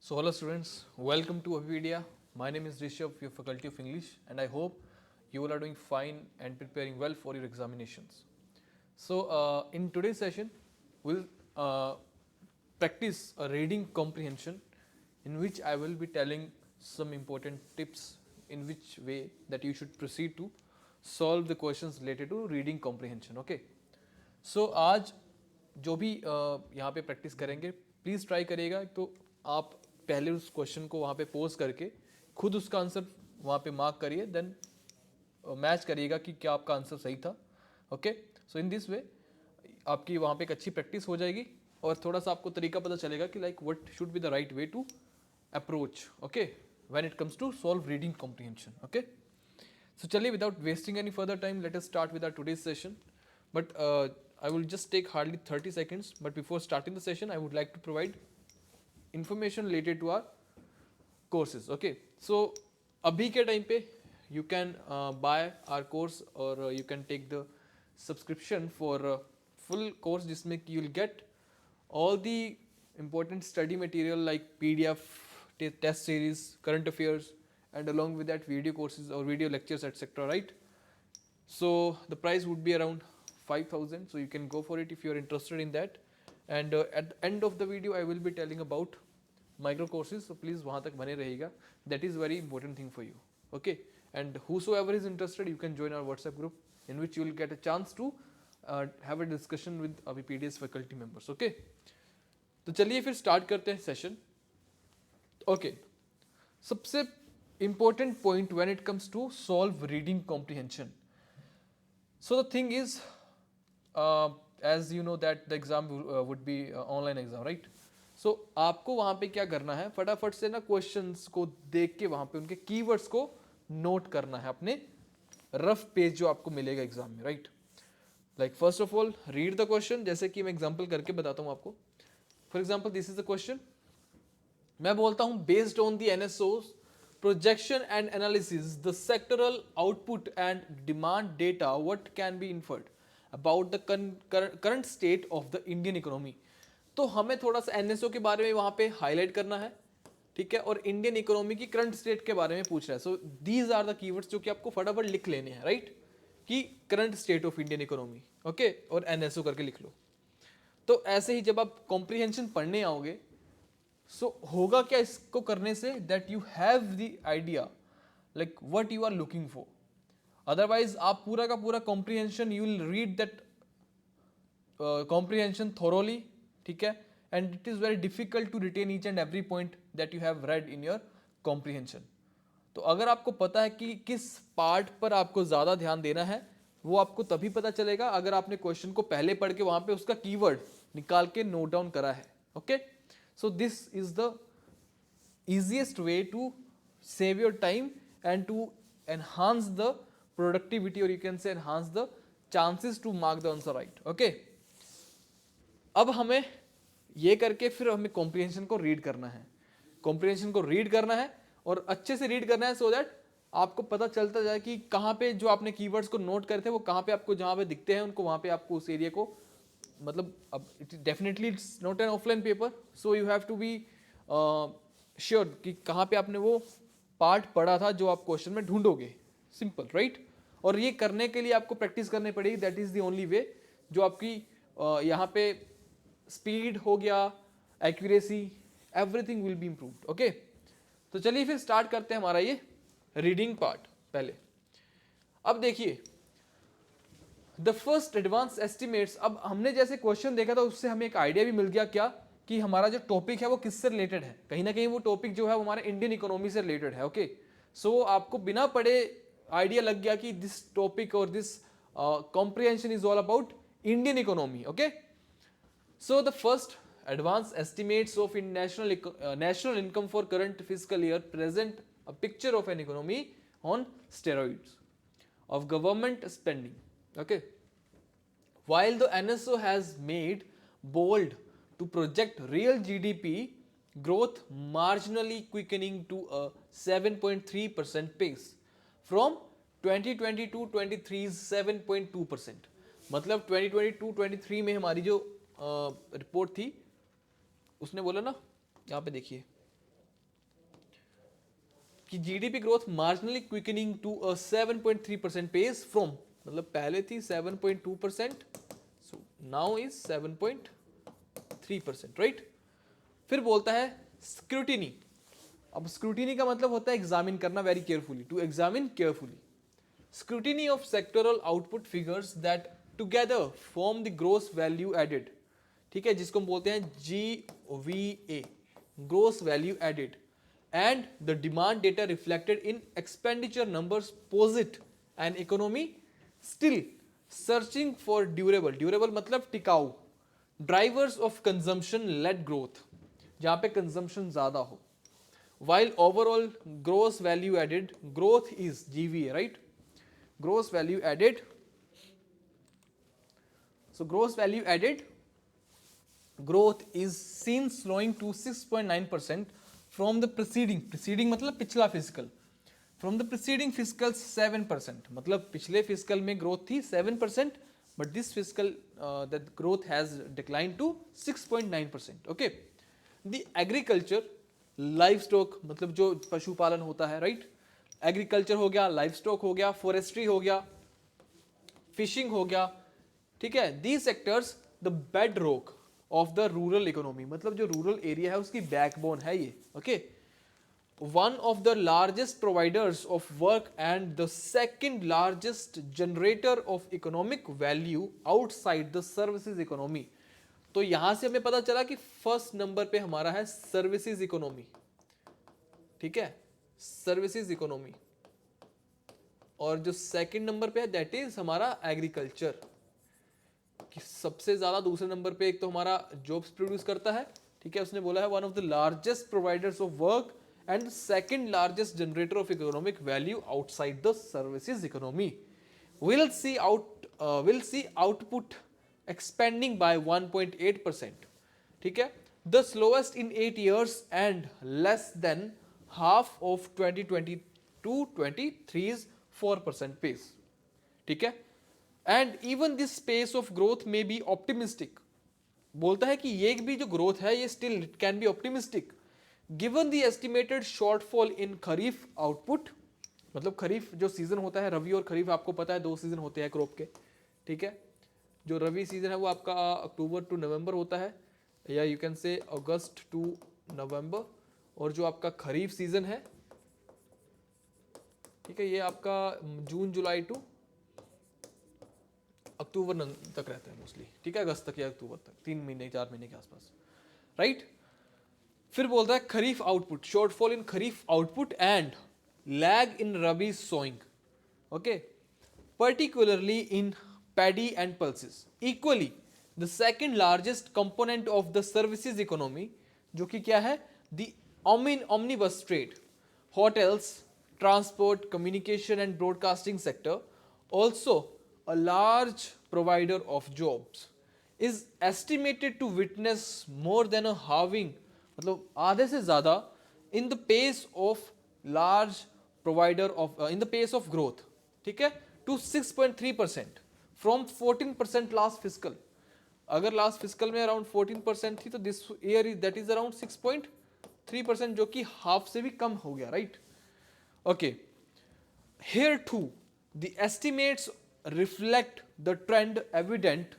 So hello students, welcome to Avipedia. My name is Rishabh, your faculty of English, and I hope you all are doing fine and preparing well for your examinations. So in today's session, we'll practice a reading comprehension in which I will be telling some important tips in which way that you should proceed to solve the questions related to reading comprehension. Okay. So आज जो भी यहाँ पे practice करेंगे please try करिएगा तो आप पहले उस क्वेश्चन को वहाँ पे पोज करके खुद उसका आंसर वहाँ पे मार्क करिए देन मैच करिएगा कि क्या आपका आंसर सही था. Okay, so in this way आपकी वहाँ पे एक अच्छी प्रैक्टिस हो जाएगी और थोड़ा सा आपको तरीका पता चलेगा कि like what should be the right way to approach okay when it comes to solve reading comprehension. Okay, so चलिए without wasting any further time, let us start with our today's session. But I will just take hardly 30 seconds. But before starting the session, I would like to provide information related to our courses. Okay, so अभी के time पे you can buy our course or you can take the subscription for full course जिसमें you will get all the important study material like PDF, test series, current affairs, and along with that video courses or video lectures etc. Right? So the price would be around 5,000. So you can go for it if you are interested in that. And at the end of the video, I will be telling about micro courses. So please वहाँ तक बने रहिएगा. That is very important thing for you. Okay. And whosoever is interested, you can join our WhatsApp group in which you will get a chance to have a discussion with Avipedia's faculty members. Okay. तो चलिए फिर start करते हैं session. Okay. सबसे important point when it comes to solve reading comprehension. So the thing is, as you know that the exam would be online exam, right? So आपको वहाँ पे क्या करना है, फटाफट से ना क्वेश्चंस को देख के वहाँ पे उनके कीवर्ड्स को नोट करना है अपने रफ पेज जो आपको मिलेगा एग्जाम में, right? Like first of all read the question. जैसे कि मैं एग्जांपल करके बताता हूँ आपको. For example this is the question. मैं बोलता हूँ based on the NSO's projection and analysis, the sectoral output and demand data, what can be inferred about the current state of the Indian economy. तो हमें थोड़ा सा NSO के बारे में वहाँ पे हाईलाइट करना है, ठीक है, और इंडियन इकोनॉमी की करंट स्टेट के बारे में पूछ रहा है. So these are the keywords जो कि आपको फटाफट लिख लेने हैं, राइट? कि current state of Indian economy, okay, और एनएसओ करके लिख लो. तो ऐसे ही जब आप कॉम्प्रिहेंशन पढ़ने आओगे सो होगा क्या इसको करने से, that you have the idea like what you are looking for. Otherwise आप पूरा का पूरा comprehension you will read that comprehension thoroughly, ठीक है, and it is very difficult to retain each and every point that you have read in your comprehension. तो अगर आपको पता है कि किस पार्ट पर आपको ज़्यादा ध्यान देना है, वो आपको तभी पता चलेगा अगर आपने क्वेश्चन को पहले पढ़ के वहाँ पे उसका कीवर्ड निकाल के नोट डाउन करा है. Okay, so this is the easiest way to save your time and to enhance the productivity, or you can say enhance the chances to mark the answer right. Okay, अब हमें ये करके फिर हमें comprehension को read करना है. Comprehension को रीड करना है और अच्छे से रीड करना है सो दैट आपको पता चलता जाए कि कहाँ पे जो आपने कीवर्ड्स को नोट करे थे वो कहाँ पे आपको जहाँ पे दिखते हैं उनको वहाँ पे आपको उस एरिया को, मतलब अब definitely it's not an offline paper, so you have to be sure कि कहाँ पे आपने वो पार्ट पढ़ा था जो आप क्वेश्चन में ढूंढोगे. Simple, right? और ये करने के लिए आपको प्रैक्टिस करनी पड़ेगी. That is the only way जो आपकी यहाँ पे स्पीड हो गया, accuracy, everything will be improved. Okay, तो चलिए फिर स्टार्ट करते हैं हमारा ये रीडिंग पार्ट. पहले अब देखिए द फर्स्ट एडवांस एस्टिमेट्स. अब हमने जैसे क्वेश्चन देखा था उससे हमें एक आइडिया भी मिल गया क्या कि हमारा जो टॉपिक है वो किससे रिलेटेड है. कहीं ना कहीं वो टॉपिक जो है वो हमारे इंडियन इकोनॉमी से रिलेटेड है. ओके, सो आपको बिना पढ़े आइडिया लग गया कि दिस टॉपिक और this comprehension is all about Indian economy. Okay, so the first advanced estimates of in national income for current fiscal year present a picture of an economy on steroids of government spending. Okay, while the NSO has made bold to project real GDP growth marginally quickening to a 7.3% pace from 2022-23's 7.2%. मतलब 2022-23 में हमारी जो report थी उसने बोला ना, यहाँ पे देखिए कि GDP growth marginally quickening to a 7.3% pace from, मतलब पहले थी 7.2%, सो नाउ इज 7.3%, राइट। फिर बोलता है स्क्रूटिनी। अब स्क्रूटिनी का मतलब होता है एग्जामिन करना very carefully, to examine carefully. Scrutiny of sectoral output figures that together form the gross value added, ठीक है, जिसको हम बोलते हैं GVA, gross value added, and the demand data reflected in expenditure numbers posit and economy still searching for durable, durable मतलब टिकाऊ, drivers of consumption led growth, जहां पे कंजम्पशन ज्यादा हो, while overall gross value added growth is GVA, right? Gross value added, so gross value added growth is seen slowing to 6.9% from the preceding मतलब पिछला physical, from the preceding fiscal 7%, मतलब पिछले physical में growth थी 7%, but this fiscal that growth has declined to 6.9%, okay. The agriculture, live stock मतलब जो पशुपालन होता है, राइट, एग्रीकल्चर हो गया, लाइव स्टॉक हो गया, फॉरेस्ट्री हो गया, फिशिंग हो गया, ठीक है, these sectors the bed rock of the rural economy, मतलब जो रूरल एरिया है उसकी बैकबोन है ये, okay. One of the largest providers of work and the second largest generator off economic value outside the services economy. तो यहां से हमें पता चला कि फर्स्ट नंबर पे हमारा है सर्विसेज इकोनॉमी, ठीक है, सर्विसेज इकोनॉमी, और जो सेकंड नंबर पे है दैट इज हमारा एग्रीकल्चर, कि सबसे ज्यादा दूसरे नंबर पे एक तो हमारा जॉब्स प्रोड्यूस करता है, ठीक है, उसने बोला है one of the largest providers of work and second largest generator off economic value outside the services economy. Will see output expanding by 1.8%, ठीक है, the slowest in 8 years and less than half of 2022-23's 4% pace, ठीक है, and even this pace of growth may be optimistic, बोलता है कि ये भी जो ग्रोथ है ये still it can be optimistic given the estimated shortfall in kharif output, मतलब खरीफ जो सीजन होता है, रवि और खरीफ आपको पता है 2 सीजन होते हैं क्रॉप के, ठीक है, जो रवि सीजन है वो आपका अक्टूबर टू नवंबर होता है, या यू कैन से अगस्त टू नवंबर, और जो आपका खरीफ सीजन है, ठीक है, ये आपका जून जुलाई टू अक्टूबर तक रहता है मोस्टली, ठीक है, अगस्त तक या अक्टूबर तक, 3 महीने 4 महीने के आसपास, राइट। फिर बोलता है kharif output, shortfall in kharif output and lag in rabi sowing, okay, particularly in paddy and pulses. Equally, the second largest component of the services economy, जो कि क्या है, the omnibus trade, hotels, transport, communication and broadcasting sector, also a large provider of jobs, is estimated to witness more than a halving, मतलब आधे से ज़्यादा in the pace of large provider of in the pace of growth, ठीक है, to 6.3% from 14% last fiscal. अगर last fiscal में around 14% थी तो this year that is around 6.3%, जो कि हाफ से भी कम हो गया, right, okay. Here too the estimates reflect the trend evident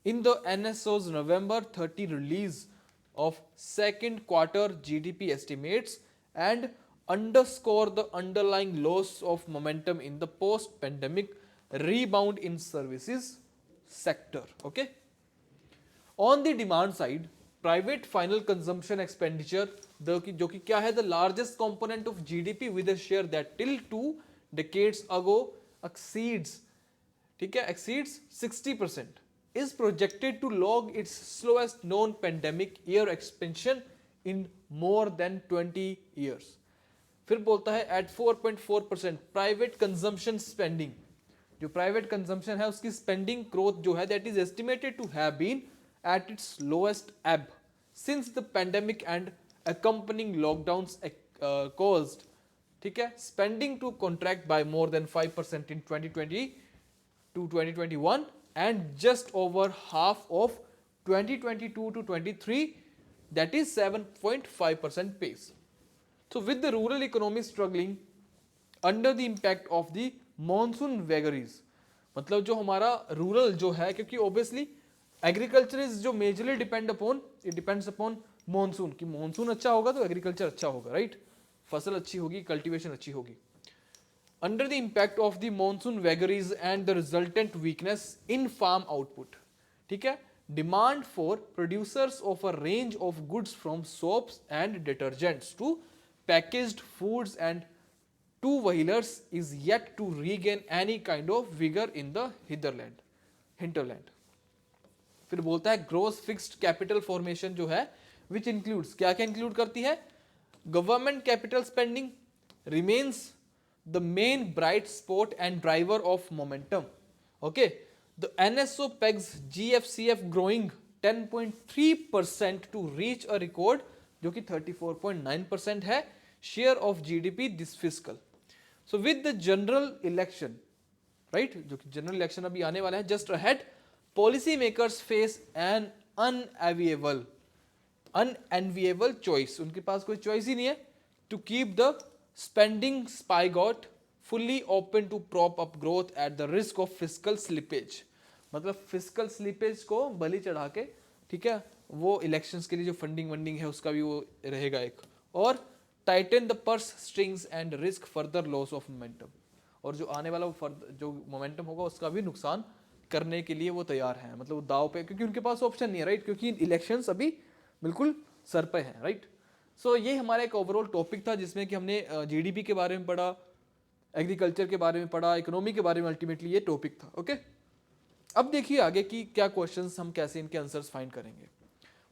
in the NSO's November 30 release of second quarter GDP estimates and underscore the underlying loss of momentum in the post-pandemic rebound in services sector, okay. On the demand side, private final consumption expenditure, जो कि क्या है, the largest component of GDP with a share that till 2 decades ago exceeds, ठीक है, exceeds 60%, is projected to log its slowest known pandemic year expansion in more than 20 years. फिर बोलता है at 4.4% private consumption spending, जो private consumption है उसकी spending growth जो है that is estimated to have been at its lowest ebb since the pandemic and accompanying lockdowns caused, ठीक है, spending to contract by more than 5% in 2020 to 2021 and just over half of 2022 to 23, that is 7.5% pace. So with the rural economy struggling under the impact of the monsoon vagaries, मतलब जो हमारा rural जो है, क्योंकि obviously agriculture is जो majorly depend upon, it depends upon monsoon, कि monsoon अच्छा होगा तो एग्रीकल्चर अच्छा होगा, राइट, फसल अच्छी होगी, कल्टीवेशन अच्छी होगी. Under the impact of the monsoon vagaries and the resultant weakness in farm output, ठीक है, demand for producers of a range of goods from soaps and detergents to packaged foods and two-wheelers is yet to regain any kind of vigor in the hinterland. फिर बोलता है gross fixed capital formation जो है which includes, क्या क्या include करती है, government capital spending remains the main bright spot and driver of momentum. Okay, the NSO pegs GFCF growing 10.3% to reach a record जो कि 34.9% है share of GDP this fiscal. So with the general election, right, जो कि general election अभी आने वाला है just ahead, policy makers face an unenviable choice. उनके पास कोई choice ही नहीं है to keep the spending spigot fully open to prop up growth at the risk of fiscal slippage. मतलब fiscal slippage को बलि चढ़ा के, ठीक है, वो elections के लिए जो funding है उसका भी वो रहेगा एक, और Titan the purse strings and risk further loss of momentum, और जो आने वाला जो मोमेंटम होगा उसका भी नुकसान करने के लिए वो तैयार हैं, मतलब दाव पे, क्योंकि उनके पास ऑप्शन नहीं है, राइट, क्योंकि इलेक्शंस अभी बिल्कुल सर पे हैं, राइट. सो ये हमारा एक ओवरऑल टॉपिक था जिसमें कि हमने जीडीपी के बारे में पढ़ा, एग्रीकल्चर के बारे में पढ़ा, इकोनॉमी के बारे में, अल्टीमेटली ये टॉपिक था. ओके, अब देखिए आगे की क्या क्वेश्चंस, हम कैसे इनके आंसर्स फाइंड करेंगे.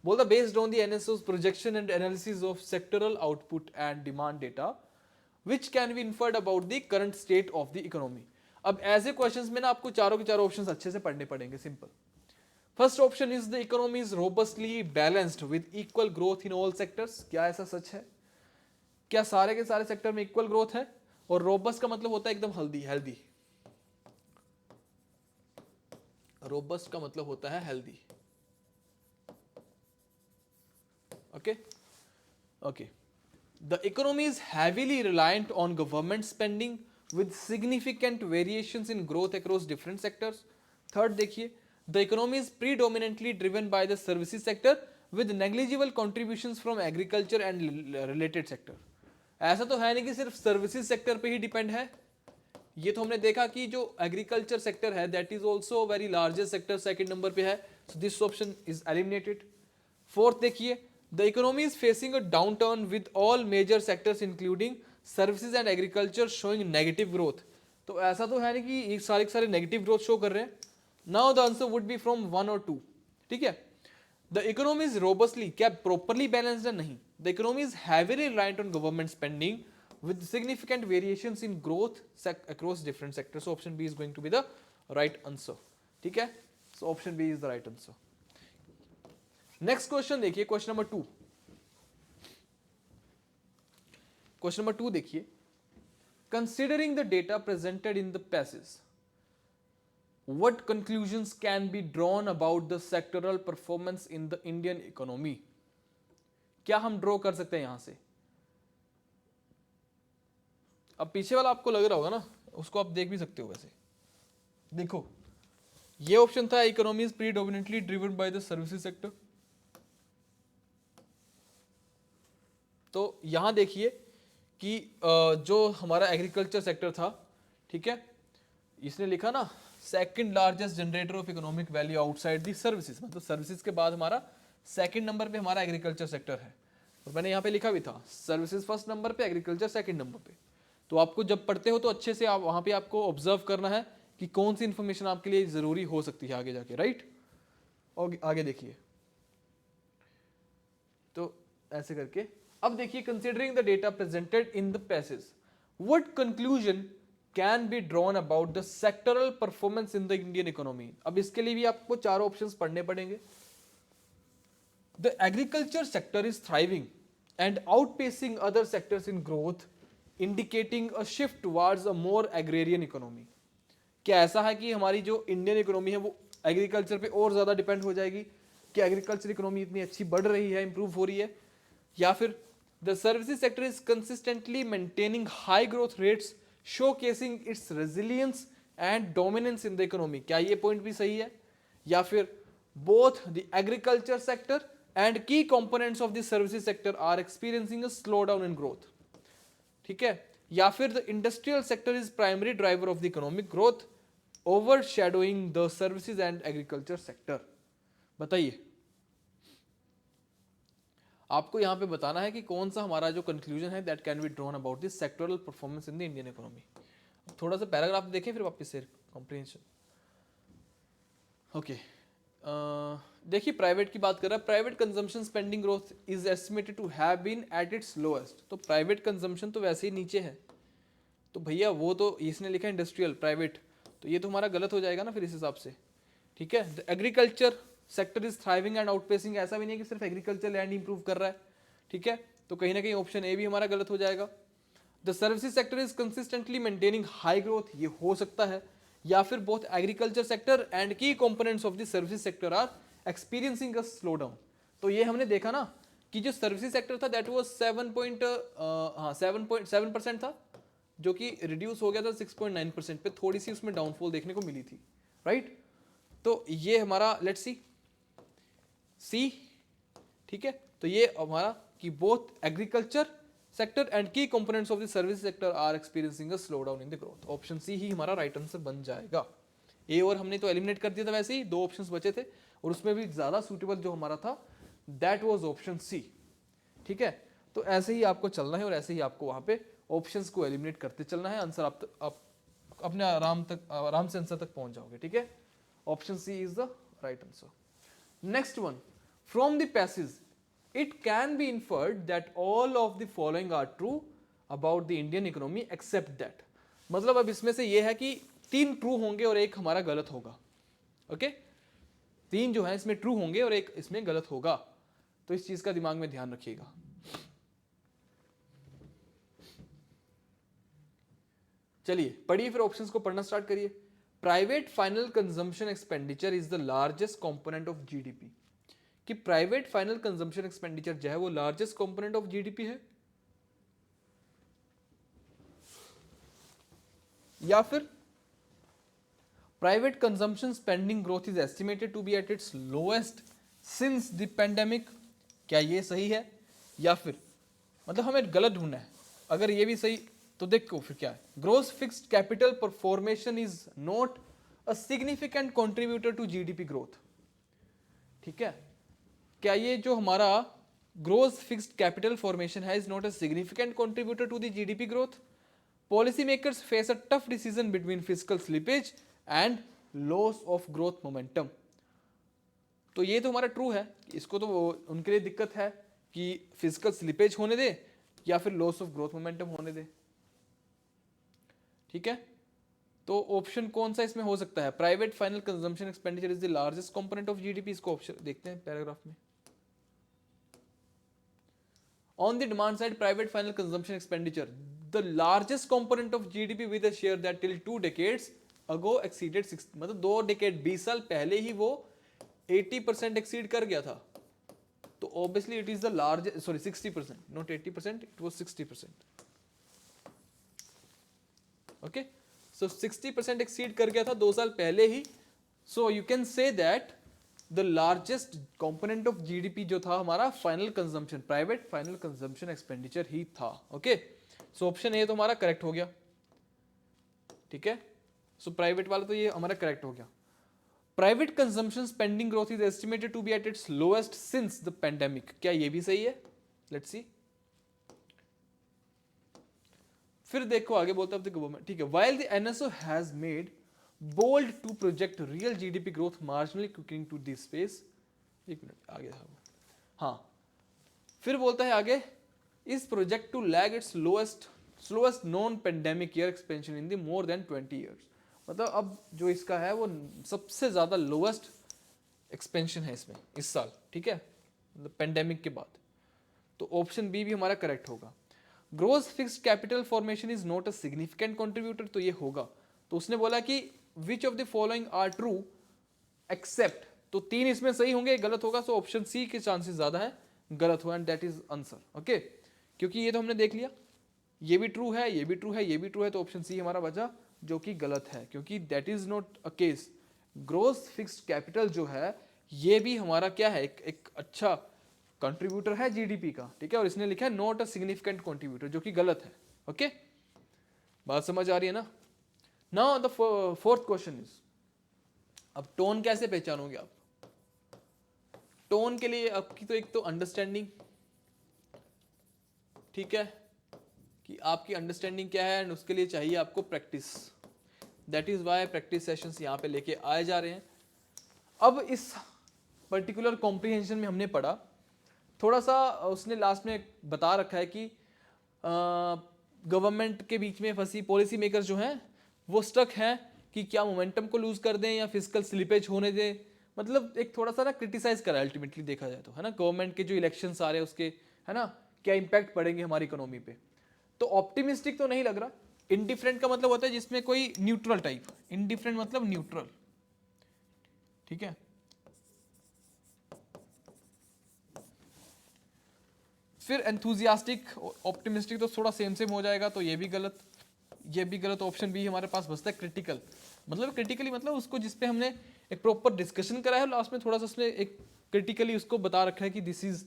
बोलता based on the NSO's projection and analysis of sectoral output and demand data which can be inferred about the current state of the economy. अब ऐसे क्वेश्चंस में ना आपको चारों के चारों ऑप्शंस अच्छे से पढ़ने पड़ेंगे. Simple. First option is the economy is robustly balanced with equal growth in all sectors. क्या ऐसा सच है? क्या सारे के सारे सेक्टर में इक्वल ग्रोथ है? और रोबस्ट का मतलब होता है एकदम हेल्दी. रोबस्ट का मतलब होता है healthy. Okay. The economy is heavily reliant on government spending with significant variations in growth across different sectors. Third देखिए, the economy is predominantly driven by the services sector with negligible contributions from agriculture and related sector. ऐसा तो है नहीं कि सिर्फ services sector पे ही depend है. ये तो हमने देखा कि जो एग्रीकल्चर सेक्टर है that is also very largest sector, second number पे है. So this option is eliminated. Fourth देखिए, the economy is facing a downturn with all major sectors including services and agriculture showing negative growth. तो ऐसा तो है नहीं कि ये सारे नेगेटिव ग्रोथ शो कर रहे हैं. Now the answer would be from 1 और 2. ठीक है. द इकोनॉमी इज रोबस्टली, क्या प्रॉपरली बैलेंस्ड है? नहीं. The economy is heavily reliant on government spending with significant variations in growth across different sectors. So option B is going to be the right answer. ठीक है. So option B is the right answer. Next question देखिए, question number 2. Question number 2 देखिए, considering the data presented in the passage what conclusions can be drawn about the sectoral performance in the Indian economy. क्या हम draw कर सकते हैं यहां से? अब पीछे वाला आपको लग रहा होगा ना, उसको आप देख भी सकते हो. वैसे देखो, ये ऑप्शन था economy is predominantly driven by the services sector. तो यहां देखिए कि जो हमारा एग्रीकल्चर सेक्टर था, ठीक है, इसने लिखा ना second largest generator off economic value outside the services, मतलब सर्विसेज के बाद हमारा सेकंड नंबर पे हमारा एग्रीकल्चर सेक्टर है. और मैंने यहाँ पे लिखा भी था सर्विसेज फर्स्ट नंबर पे, एग्रीकल्चर सेकंड नंबर पे. तो आपको जब पढ़ते हो तो अच्छे से आप वहाँ पे आपको ऑब्जर्व करना है कि कौन सी इंफॉर्मेशन आपके लिए ज़रूरी हो सकती है आगे जाके, राइट. और आगे देखिए, तो ऐसे करके अब देखिए, considering the data presented in the passage what conclusion can be drawn about the sectoral performance in the Indian economy. अब इसके लिए भी आपको चारों ऑप्शंस पढ़ने पड़ेंगे. The agriculture sector is thriving and outpacing other sectors in growth indicating a shift towards a more agrarian economy. क्या ऐसा है कि हमारी जो इंडियन इकोनॉमी है वो एग्रीकल्चर पे और ज़्यादा डिपेंड हो जाएगी? कि एग्रीकल्चर इकोनॉमी इतनी अच्छी बढ़ रही है, इंप्रूव हो रही है, या फिर the services sector is consistently maintaining high growth rates showcasing its resilience and dominance in the economy. क्या ये पॉइंट भी सही है? या फिर both the agriculture sector and key components of the services sector are experiencing a slow down in growth. ठीक है, या फिर the industrial sector is primary driver of the economic growth overshadowing the services and agriculture sector. बताइए, आपको यहां पे बताना है कि कौन सा हमारा जो कंक्लूजन है that can be drawn about this sectoral performance in the Indian economy. थोड़ा सा पैराग्राफ देखें फिर वापस से कॉम्प्रिहेंशन। ओके, देखिए प्राइवेट की बात कर रहा है। Private consumption spending growth is estimated to have been at its lowest. तो प्राइवेट कंजम्पशन तो वैसे ही नीचे है, तो भैया वो तो इसने लिखा है इंडस्ट्रियल प्राइवेट, तो ये तो हमारा गलत हो जाएगा ना फिर इस हिसाब से। ठीक है, the agriculture sector is thriving and outpacing, ऐसा भी नहीं है कि सिर्फ एग्रीकल्चर लैंड इंप्रूव कर रहा है। ठीक है, तो कहीं ना कहीं ऑप्शन ए भी हमारा गलत हो जाएगा। The services sector is consistently maintaining high growth, ये हो सकता है। या फिर both agriculture sector and key components of the services sector are experiencing a slow down. तो ये हमने देखा ना कि जो सर्विसेज सेक्टर था दैट वाज 7.7% था, जो कि रिड्यूस हो गया था 6.9% पे, थोड़ी सी उसमें डाउनफॉल देखने को मिली थी, राइट। तो ये हमारा लेट्स सी, ठीक है, तो ये हमारा कि both agriculture sector and key components of the service sector are experiencing a slow down in the growth. Option C ही हमारा राइट आंसर बन जाएगा। ए और हमने तो एलिमिनेट कर दिया था, वैसे ही दो ऑप्शंस बचे थे और उसमें भी ज्यादा सूटेबल जो हमारा था दैट वाज ऑप्शन सी। ठीक है, तो ऐसे ही आपको चलना है और ऐसे ही आपको वहां पे ऑप्शंस को एलिमिनेट करते चलना है। आंसर आप अपने आराम से आंसर तक पहुंच जाओगे। ठीक है, option C is the right answer. Next one, from the passage it can be inferred that all of the following are true about the Indian economy except that। मतलब अब इसमें से ये है कि 3 ट्रू होंगे और एक हमारा गलत होगा। ओके, 3 जो है इसमें ट्रू होंगे और एक इसमें गलत होगा, तो इस चीज का दिमाग में ध्यान रखिएगा। चलिए पढ़िए, फिर ऑप्शंस को पढ़ना स्टार्ट करिए। Private final consumption expenditure is the largest component of GDP, कि प्राइवेट फाइनल कंजम्पशन एक्सपेंडिचर जो है वो लार्जेस्ट कंपोनेंट ऑफ जीडीपी है, या फिर private consumption spending growth is estimated to be at its lowest since the pandemic. क्या ये सही है? या फिर मतलब हमें गलत ढूंढना है। अगर ये भी सही तो देखो फिर क्या है, ग्रोस फिक्स्ड कैपिटल पर formation is not a significant contributor to GDP growth. ठीक है, क्या ये जो हमारा ग्रोस फिक्स्ड कैपिटल फॉर्मेशन है is not a significant contributor to the GDP growth. Policy makers face a tough decision between fiscal slippage and loss of growth momentum. तो ये तो हमारा ट्रू है, इसको तो उनके लिए दिक्कत है कि फिजिकल स्लिपेज होने दे या फिर लॉस ऑफ ग्रोथ मोमेंटम होने दे। ठीक है, तो ऑप्शन कौन सा इसमें हो सकता है? Private final consumption expenditure is the largest component of GDP. इसको ऑप्शन देखते हैं पैराग्राफ में। On the demand side, private final consumption expenditure, the largest component of GDP with a share that till 2 decades ago exceeded 60, मतलब 2 decade 20 साल पहले ही वो 80% exceed कर गया था। तो obviously it is the largest, sorry 60%, not 80%, it was 60%. Okay, so 60% exceed कर गया था 2 साल पहले ही। So you can say that the largest component of GDP जो था हमारा final consumption, private final consumption expenditure ही था। ओके, सो ऑप्शन ए तो हमारा करेक्ट हो गया। ठीक है, सो प्राइवेट वाला तो ये हमारा करेक्ट हो गया। Private consumption spending growth is estimated to be at its lowest since the pandemic. क्या ये भी सही है? Let's see. फिर देखो आगे बोलता है गवर्नमेंट। ठीक है, while the NSO has made bold to project real GDP growth marginally quickly to this space। एक मिनट आगे हाँ, फिर बोलता है आगे इस project to lag its slowest non pandemic year expansion in the more than 20 years। मतलब अब जो इसका है वो सबसे ज्यादा लोएस्ट एक्सपेंशन है इसमें इस साल। ठीक है, मतलब पेंडेमिक के बाद। तो ऑप्शन बी भी हमारा करेक्ट होगा। Gross fixed capital formation is not a significant contributor, तो ये होगा। तो उसने बोला कि which of the following are true except, तो 3 इसमें सही होंगे, गलत होगा। सो ऑप्शन सी के चांसेस ज्यादा है गलत हो, and that is answer. Okay, क्योंकि ये तो हमने देख लिया, ये भी ट्रू है, ये भी ट्रू है, ये भी ट्रू है, तो ऑप्शन सी हमारा बचा, जो कि गलत है, क्योंकि that is not a case. Gross fixed capital जो है ये भी हमारा क्या है, एक अच्छा कंट्रीब्यूटर है जीडीपी का, ठीक है, और इसने लिखा है नॉट अ सिग्निफिकेंट कंट्रीब्यूटर, जो कि गलत है। ओके, बात समझ आ रही है ना? Now the fourth question is, अब टोन कैसे पहचानोगे आप? टोन के लिए आपकी तो एक तो अंडरस्टैंडिंग, ठीक है, कि आपकी अंडरस्टैंडिंग क्या है, एंड उसके लिए चाहिए आपको practice. That is why practice sessions यहाँ पे लेके आए जा रहे हैं। अब इस पर्टिकुलर कॉम्प्रिहेंशन में हमने पढ़ा थोड़ा सा, उसने लास्ट में बता रखा है कि गवर्नमेंट के बीच में फंसी पॉलिसी मेकर्स जो हैं वो स्टक हैं कि क्या मोमेंटम को लूज कर दें या फिजिकल स्लिपेज होने दें। मतलब एक थोड़ा सा ना क्रिटिसाइज करा अल्टीमेटली देखा जाए तो, है ना, गवर्नमेंट के जो इलेक्शंस आ रहे हैं उसके, है ना, क्या इंपैक्ट पड़ेंगे हमारी इकोनॉमी पे। तो ऑप्टिमिस्टिक तो नहीं लग रहा। इनडिफरेंट का मतलब होता है जिसमें कोई न्यूट्रल टाइप, इनडिफरेंट मतलब न्यूट्रल, ठीक है। फिर एंथुजियास्टिक ऑप्टिमिस्टिक तो थोड़ा सेम सेम हो जाएगा, तो ये भी गलत, ये भी गलत। ऑप्शन बी हमारे पास बचता है क्रिटिकल, मतलब क्रिटिकली मतलब उसको जिसपे हमने एक प्रॉपर डिस्कशन करा है, लास्ट में थोड़ा सा उसने एक क्रिटिकली उसको बता रखा है कि दिस इज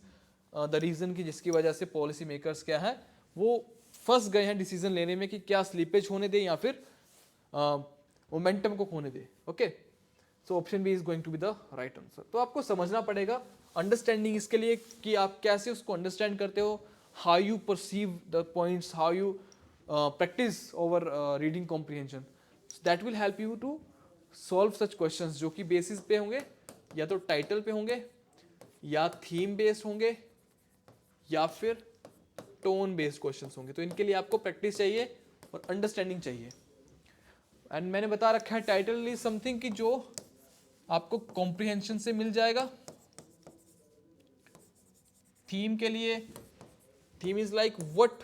द रीजन की जिसकी वजह से पॉलिसी मेकर्स क्या है वो फंस गए हैं डिसीजन लेने में कि क्या स्लीपेज होने दे या फिर मोमेंटम को खोने दे। Okay, so option B is going to be the right answer. तो आपको समझना पड़ेगा अंडरस्टैंडिंग इसके लिए कि आप कैसे उसको अंडरस्टैंड करते हो, how you perceive the points, how you practice over reading comprehension, that will help you to solve such questions जो कि बेसिस पे होंगे, या तो टाइटल पे होंगे, या थीम बेस्ड होंगे, या फिर टोन बेस्ड क्वेश्चंस होंगे। तो इनके लिए आपको प्रैक्टिस चाहिए और अंडरस्टैंडिंग चाहिए। एंड मैंने बता रखा है टाइटल इज समथिंग कि जो आपको कॉम्प्रिहेंशन से मिल जाएगा। थीम के लिए, theme is like what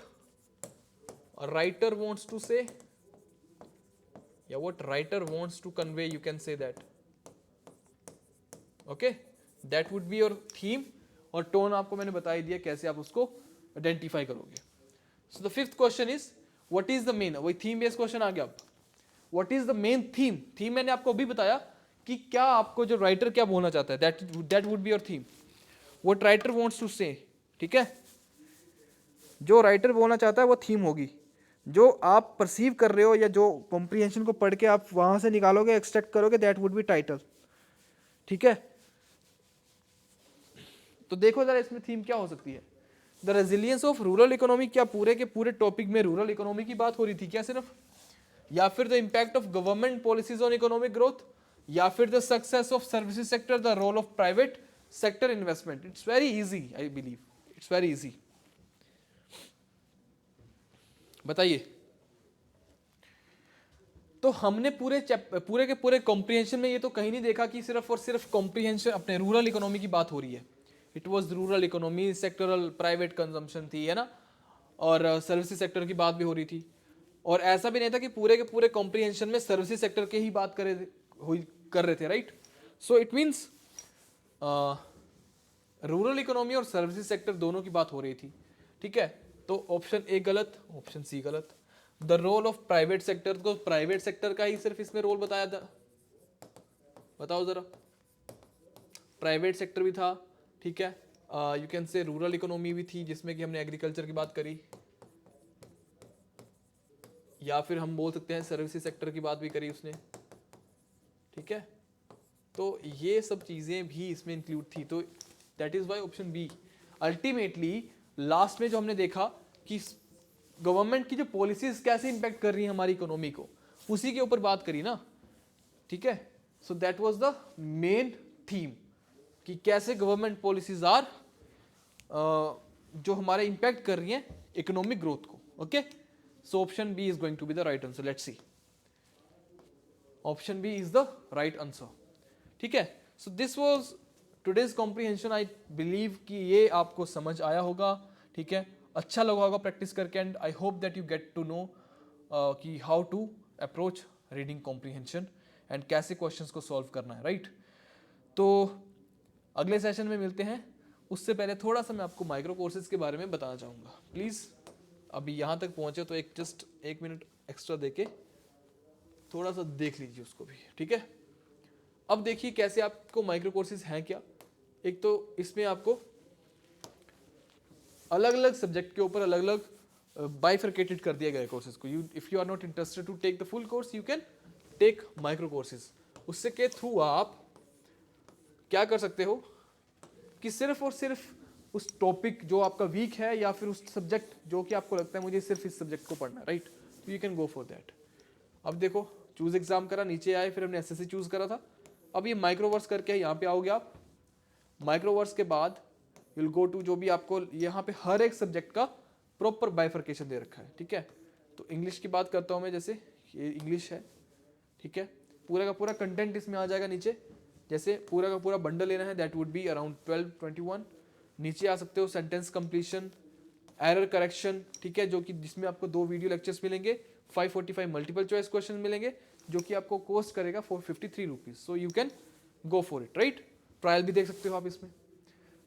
writer wants to say, या what writer wants to convey, you can say that. Okay, that would be your theme. और टोन आपको मैंने बता ही दिया कैसे आप उसको आइडेंटिफाई करोगे। So the fifth question is what is the main, वही थीम बेस्ड क्वेश्चन आ गया। अब what is the main theme, theme मैंने आपको अभी बताया कि क्या आपको जो राइटर क्या बोलना चाहता है, that would be your theme, what writer wants to say, ठीक है। जो राइटर बोलना चाहता है वो थीम होगी, जो आप परसीव कर रहे हो या जो कॉम्प्रिहेंशन को पढ़ के आप वहां से निकालोगे, एक्सट्रैक्ट करोगे, दैट वुड बी टाइटल, ठीक है। तो देखो जरा इसमें थीम क्या हो सकती है। The resilience of rural economy, क्या पूरे के पूरे टॉपिक में रूरल इकोनॉमी की बात हो रही थी क्या सिर्फ, या फिर the impact of government policies on economic growth, या फिर the success of services sector, the role of private sector investment. It's very easy, I believe it's very easy. बताइए। तो हमने पूरे के पूरे कॉम्प्रिहेंशन में ये तो कहीं नहीं देखा कि सिर्फ और सिर्फ कॉम्प्रिहेंशन अपने रूरल इकोनॉमी की बात हो रही है। It was rural economy, sectoral private consumption थी, है ना, और सर्विसेज सेक्टर की बात भी हो रही थी। और ऐसा भी नहीं था कि पूरे के पूरे कॉम्प्रिहेंशन में सर्विसेज सेक्टर के ही बात कर रहे थे, right. So it means rural economy और सर्विसेज सेक्टर दोनों की बात हो रही थी, ठीक है। तो ऑप्शन ए गलत, ऑप्शन सी गलत। The role of private sector, को प्राइवेट सेक्टर का ही सिर्फ इसमें रोल बताया था, बताओ जरा। प्राइवेट सेक्टर भी था, ठीक है, यू कैन से रूरल इकोनॉमी भी थी जिसमें कि हमने एग्रीकल्चर की बात करी, या फिर हम बोल सकते हैं सर्विसेज सेक्टर की बात भी करी उसने, ठीक है। तो ये सब चीज़ें भी इसमें इंक्लूड थी, तो that is why option B. Ultimately last में जो हमने देखा कि गवर्नमेंट की जो पॉलिसीज कैसे इंपैक्ट कर रही है हमारी इकोनॉमी को, उसी के ऊपर बात करी ना, ठीक है। So that was the main theme कि कैसे गवर्नमेंट पॉलिसीज आर जो हमारे इंपैक्ट कर रही हैं इकोनॉमिक ग्रोथ को। Okay, so option B is going to be the right answer. Let's see, option B is the right answer, ठीक है। So this was today's comprehension. I believe कि ये आपको समझ आया होगा, ठीक है, अच्छा लगा होगा प्रैक्टिस करके, and I hope that you get to know कि how to approach reading comprehension and कैसे क्वेश्चंस को सॉल्व करना है, राइट। तो अगले सेशन में मिलते हैं उससे पहले थोड़ा सा मैं आपको माइक्रो कोर्सेज के बारे में बताना चाहूँगा। प्लीज़ अभी यहाँ तक पहुँचे तो जस्ट 1 मिनट एक्स्ट्रा देके थोड़ा सा देख लीजिए उसको भी, ठीक है। अब देखिए कैसे आपको माइक्रो कोर्सेज हैं क्या। एक तो इसमें आपको अलग अलग सब्जेक्ट के ऊपर अलग अलग बाइफरकेटेड कर दिया गया है कोर्सेज को। If you are not interested to take the full course, you can take micro courses. उससे के थ्रू आप क्या कर सकते हो कि सिर्फ और सिर्फ उस टॉपिक जो आपका वीक है या फिर उस सब्जेक्ट जो कि आपको लगता है मुझे सिर्फ इस सब्जेक्ट को पढ़ना है, राइट, तो you can go for that. अब देखो चूज एग्जाम करा, नीचे आए, फिर हमने एसएससी चूज करा था। अब ये माइक्रोवर्स करके यहाँ पे आओगे आप। माइक्रोवर्स के बाद विल गो टू जो भी आपको यहाँ पे हर एक सब्जेक्ट का प्रॉपर बाइफर्केशन दे रखा है, ठीक है। तो इंग्लिश की बात करता हूँ मैं, जैसे ये इंग्लिश है, ठीक है, पूरा का पूरा कंटेंट इसमें आ जाएगा नीचे। जैसे पूरा का पूरा बंडल लेना है, दैट वुड बी अराउंड 12-21। नीचे आ सकते हो सेंटेंस कंप्लीशन, एरर करेक्शन, ठीक है, जो कि जिसमें आपको 2 वीडियो लेक्चर्स मिलेंगे, 545 मल्टीपल चॉइस क्वेश्चन मिलेंगे, जो कि आपको कॉस्ट करेगा 453 rupees. So you can go for it, right. Trial भी देख सकते हो आप इसमें।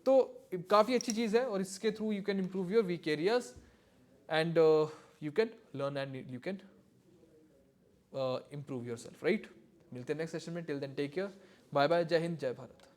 तो काफ़ी अच्छी चीज़ है और इसके through you can improve your weak areas and you can learn and you can improve yourself, right. मिलते हैं नेक्स्ट सेशन में। Till then take care, bye bye, जय हिंद, जय भारत।